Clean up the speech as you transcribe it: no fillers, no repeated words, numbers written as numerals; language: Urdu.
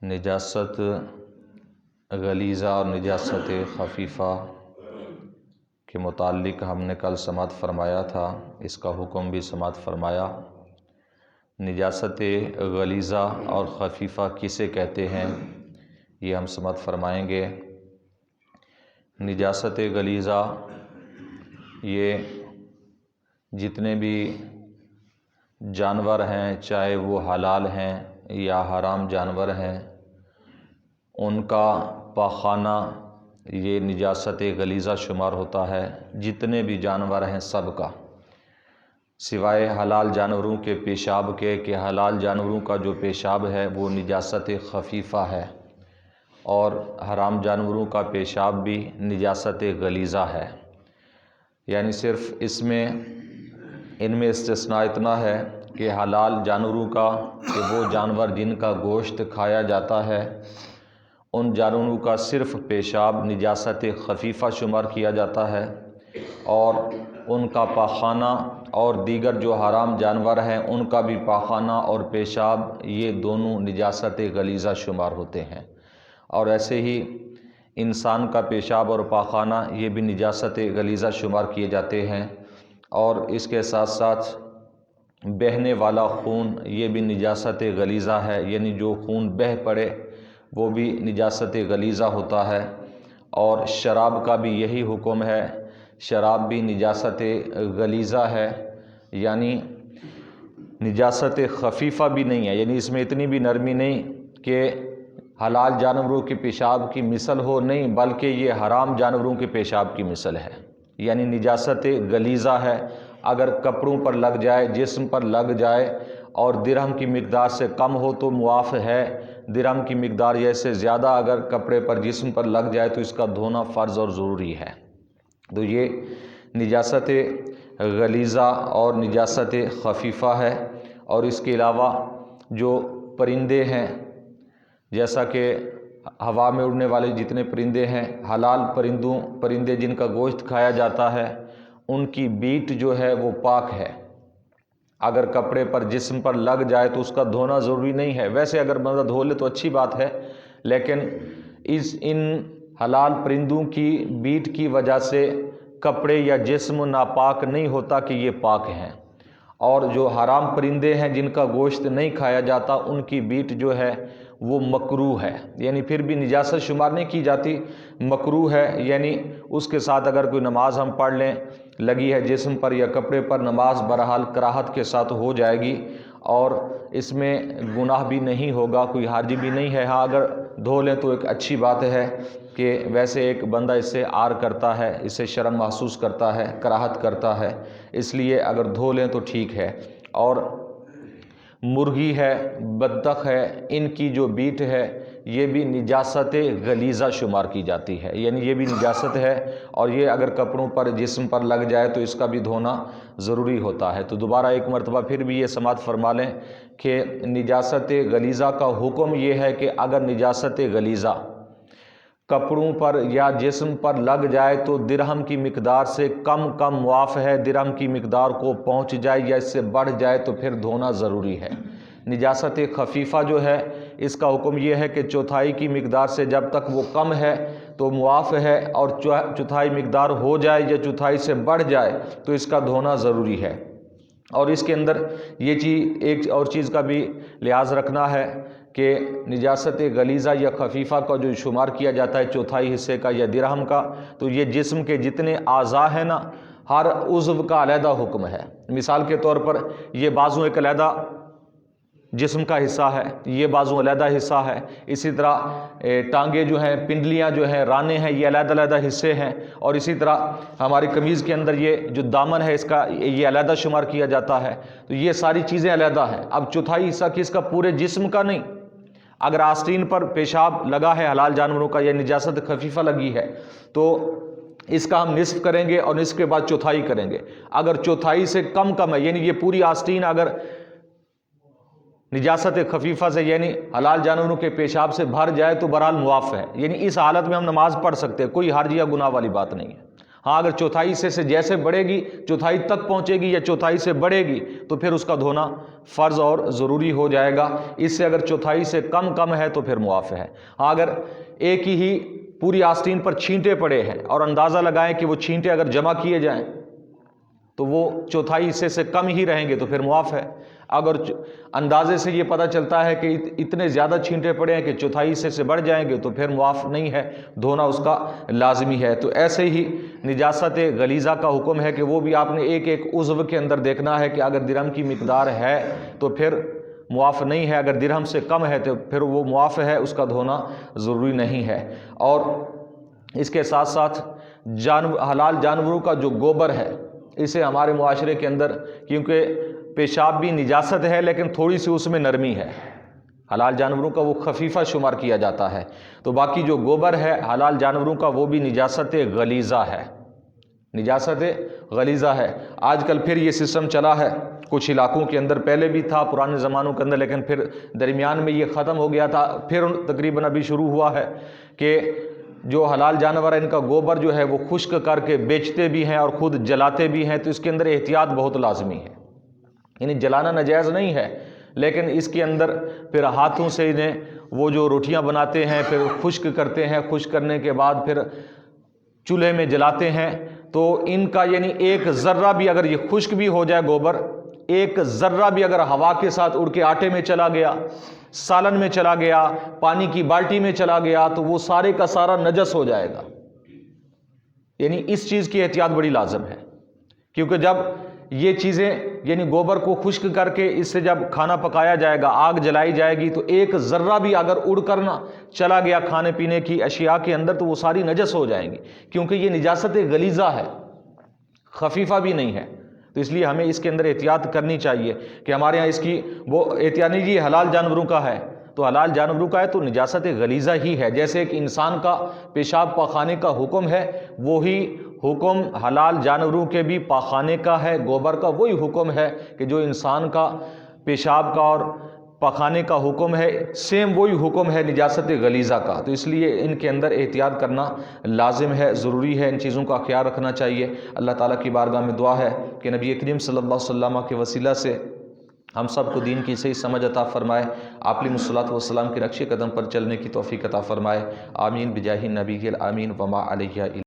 نجاست غلیظہ اور نجاست خفیفہ کے متعلق ہم نے کل سماعت فرمایا تھا، اس کا حکم بھی سماعت فرمایا۔ نجاست غلیظہ اور خفیفہ کسے کہتے ہیں یہ ہم سماعت فرمائیں گے۔ نجاست غلیظہ یہ جتنے بھی جانور ہیں، چاہے وہ حلال ہیں یا حرام جانور ہیں، ان کا پاخانہ یہ نجاست غلیظہ شمار ہوتا ہے۔ جتنے بھی جانور ہیں سب کا، سوائے حلال جانوروں کے پیشاب کے، کہ حلال جانوروں کا جو پیشاب ہے وہ نجاست خفیفہ ہے، اور حرام جانوروں کا پیشاب بھی نجاست غلیظہ ہے۔ یعنی صرف ان میں استثناء اتنا ہے کہ حلال جانوروں کا، کہ وہ جانور جن کا گوشت کھایا جاتا ہے، ان جانوروں کا صرف پیشاب نجاست خفیفہ شمار کیا جاتا ہے، اور ان کا پاخانہ اور دیگر جو حرام جانور ہیں ان کا بھی پاخانہ اور پیشاب یہ دونوں نجاست غلیظہ شمار ہوتے ہیں۔ اور ایسے ہی انسان کا پیشاب اور پاخانہ یہ بھی نجاست غلیظہ شمار کیے جاتے ہیں، اور اس کے ساتھ ساتھ بہنے والا خون یہ بھی نجاست غلیظہ ہے، یعنی جو خون بہہ پڑے وہ بھی نجاست غلیظہ ہوتا ہے۔ اور شراب کا بھی یہی حکم ہے، شراب بھی نجاست غلیظہ ہے، یعنی نجاست خفیفہ بھی نہیں ہے، یعنی اس میں اتنی بھی نرمی نہیں کہ حلال جانوروں کے پیشاب کی مثل ہو، نہیں، بلکہ یہ حرام جانوروں کے پیشاب کی مثل ہے، یعنی نجاست غلیظہ ہے۔ اگر کپڑوں پر لگ جائے، جسم پر لگ جائے اور درہم کی مقدار سے کم ہو تو معاف ہے، درہم کی مقدار یہ سے زیادہ اگر کپڑے پر، جسم پر لگ جائے تو اس کا دھونا فرض اور ضروری ہے۔ تو یہ نجاست غلیظہ اور نجاست خفیفہ ہے۔ اور اس کے علاوہ جو پرندے ہیں، جیسا کہ ہوا میں اڑنے والے جتنے پرندے ہیں، حلال پرندے جن کا گوشت کھایا جاتا ہے، ان کی بیٹ جو ہے وہ پاک ہے۔ اگر کپڑے پر، جسم پر لگ جائے تو اس کا دھونا ضروری نہیں ہے، ویسے اگر بندہ دھو لے تو اچھی بات ہے، لیکن ان حلال پرندوں کی بیٹ کی وجہ سے کپڑے یا جسم ناپاک نہیں ہوتا کہ یہ پاک ہیں۔ اور جو حرام پرندے ہیں جن کا گوشت نہیں کھایا جاتا، ان کی بیٹ جو ہے وہ مکروہ ہے، یعنی پھر بھی نجاست شمار نہیں کی جاتی، مکروہ ہے، یعنی اس کے ساتھ اگر کوئی نماز ہم پڑھ لیں، لگی ہے جسم پر یا کپڑے پر، نماز بہرحال کراہت کے ساتھ ہو جائے گی، اور اس میں گناہ بھی نہیں ہوگا، کوئی حرج بھی نہیں ہے۔ ہاں اگر دھو لیں تو ایک اچھی بات ہے، کہ ویسے ایک بندہ اس سے عار کرتا ہے، اس سے شرم محسوس کرتا ہے، کراہت کرتا ہے، اس لیے اگر دھو لیں تو ٹھیک ہے۔ اور مرغی ہے، بطخ ہے، ان کی جو بیٹ ہے یہ بھی نجاست غلیظہ شمار کی جاتی ہے، یعنی یہ بھی نجاست ہے، اور یہ اگر کپڑوں پر، جسم پر لگ جائے تو اس کا بھی دھونا ضروری ہوتا ہے۔ تو دوبارہ ایک مرتبہ پھر بھی یہ سماعت فرما لیں کہ نجاست غلیظہ کا حکم یہ ہے کہ اگر نجاست غلیظہ کپڑوں پر یا جسم پر لگ جائے تو درہم کی مقدار سے کم معاف ہے، درہم کی مقدار کو پہنچ جائے یا اس سے بڑھ جائے تو پھر دھونا ضروری ہے۔ نجاست خفیفہ جو ہے اس کا حکم یہ ہے کہ چوتھائی کی مقدار سے جب تک وہ کم ہے تو معاف ہے، اور چوتھائی مقدار ہو جائے یا چوتھائی سے بڑھ جائے تو اس کا دھونا ضروری ہے۔ اور اس کے اندر یہ ایک اور چیز کا بھی لحاظ رکھنا ہے کہ نجاست غلیظہ یا خفیفہ کا جو شمار کیا جاتا ہے چوتھائی حصے کا یا درہم کا، تو یہ جسم کے جتنے اعضاء ہیں نا، ہر عضو کا علیحدہ حکم ہے۔ مثال کے طور پر یہ بازو ایک علیحدہ جسم کا حصہ ہے، یہ بازو علیحدہ حصہ ہے، اسی طرح ٹانگیں جو ہیں، پنڈلیاں جو ہیں، رانے ہیں، یہ علیحدہ حصے ہیں، اور اسی طرح ہماری قمیض کے اندر یہ جو دامن ہے اس کا یہ علیحدہ شمار کیا جاتا ہے۔ تو یہ ساری چیزیں علیحدہ ہیں۔ اب چوتھائی حصہ کس کا؟ پورے جسم کا نہیں۔ اگر آستین پر پیشاب لگا ہے حلال جانوروں کا یا نجاست خفیفہ لگی ہے تو اس کا ہم نصف کریں گے، اور نصف کے بعد چوتھائی کریں گے۔ اگر چوتھائی سے کم ہے، یعنی یہ پوری آستین اگر نجاست خفیفہ سے یعنی حلال جانوروں کے پیشاب سے بھر جائے تو بہرحال معاف ہے، یعنی اس حالت میں ہم نماز پڑھ سکتے ہیں، کوئی حرج یا گناہ والی بات نہیں ہے۔ ہاں اگر چوتھائی حصے سے جیسے بڑھے گی، چوتھائی تک پہنچے گی یا چوتھائی سے بڑھے گی تو پھر اس کا دھونا فرض اور ضروری ہو جائے گا۔ اس سے اگر چوتھائی سے کم ہے تو پھر معاف ہے۔ ہاں اگر ایک ہی پوری آستین پر چھینٹے پڑے ہیں اور اندازہ لگائیں کہ وہ چھینٹے اگر جمع کیے جائیں تو وہ چوتھائی حصے سے کم ہی رہیں گے تو پھر معاف ہے۔ اگر اندازے سے یہ پتہ چلتا ہے کہ اتنے زیادہ چھینٹے پڑے ہیں کہ چوتھائی حصے سے بڑھ جائیں گے تو پھر معاف نہیں ہے، دھونا اس کا لازمی ہے۔ تو ایسے ہی نجاست غلیظہ کا حکم ہے کہ وہ بھی آپ نے ایک ایک عضو کے اندر دیکھنا ہے کہ اگر درہم کی مقدار ہے تو پھر معاف نہیں ہے، اگر درہم سے کم ہے تو پھر وہ معاف ہے، اس کا دھونا ضروری نہیں ہے۔ اور اس کے ساتھ ساتھ حلال جانوروں کا جو گوبر ہے، اسے ہمارے معاشرے کے اندر، کیونکہ پیشاب بھی نجاست ہے لیکن تھوڑی سی اس میں نرمی ہے، حلال جانوروں کا وہ خفیفہ شمار کیا جاتا ہے، تو باقی جو گوبر ہے حلال جانوروں کا وہ بھی نجاست غلیظہ ہے، نجاست غلیظہ ہے۔ آج کل پھر یہ سسٹم چلا ہے کچھ علاقوں کے اندر، پہلے بھی تھا پرانے زمانوں کے اندر لیکن پھر درمیان میں یہ ختم ہو گیا تھا، پھر تقریباً ابھی شروع ہوا ہے کہ جو حلال جانور ہے ان کا گوبر جو ہے وہ خشک کر کے بیچتے بھی ہیں اور خود جلاتے بھی ہیں، تو اس کے اندر احتیاط بہت لازمی ہے۔ یعنی جلانا ناجائز نہیں ہے لیکن اس کے اندر پھر ہاتھوں سے انہیں وہ جو روٹیاں بناتے ہیں پھر خشک کرتے ہیں، خشک کرنے کے بعد پھر چولہے میں جلاتے ہیں، تو ان کا یعنی ایک ذرہ بھی اگر یہ خشک بھی ہو جائے گوبر، ایک ذرہ بھی اگر ہوا کے ساتھ اڑ کے آٹے میں چلا گیا، سالن میں چلا گیا، پانی کی بالٹی میں چلا گیا تو وہ سارے کا سارا نجس ہو جائے گا۔ یعنی اس چیز کی احتیاط بڑی لازم ہے، کیونکہ جب یہ چیزیں یعنی گوبر کو خشک کر کے اس سے جب کھانا پکایا جائے گا، آگ جلائی جائے گی، تو ایک ذرہ بھی اگر اڑ کر نہ چلا گیا کھانے پینے کی اشیاء کے اندر تو وہ ساری نجس ہو جائیں گی، کیونکہ یہ نجاست غلیظہ ہے، خفیفہ بھی نہیں ہے۔ تو اس لیے ہمیں اس کے اندر احتیاط کرنی چاہیے کہ ہمارے ہاں اس کی وہ احتیاط نہیں، یہ حلال جانوروں کا ہے تو حلال جانوروں کا ہے تو نجاست غلیظہ ہی ہے۔ جیسے ایک انسان کا پیشاب پاخانے کا حکم ہے، وہی حکم حلال جانوروں کے بھی پاخانے کا ہے، گوبر کا وہی حکم ہے کہ جو انسان کا پیشاب کا اور پاخانے کا حکم ہے، سیم وہی حکم ہے نجاست غلیظہ کا۔ تو اس لیے ان کے اندر احتیاط کرنا لازم ہے، ضروری ہے، ان چیزوں کا خیال رکھنا چاہیے۔ اللہ تعالیٰ کی بارگاہ میں دعا ہے کہ نبی کریم صلی اللہ علیہ وسلم کے وسیلہ سے ہم سب کو دین کی صحیح سمجھ عطا فرمائے، آپ علیہ الصلوۃ والسلام کے نقش قدم پر چلنے کی توفیق عطا فرمائے، آمین بجاہ النبی آمین وما علیہ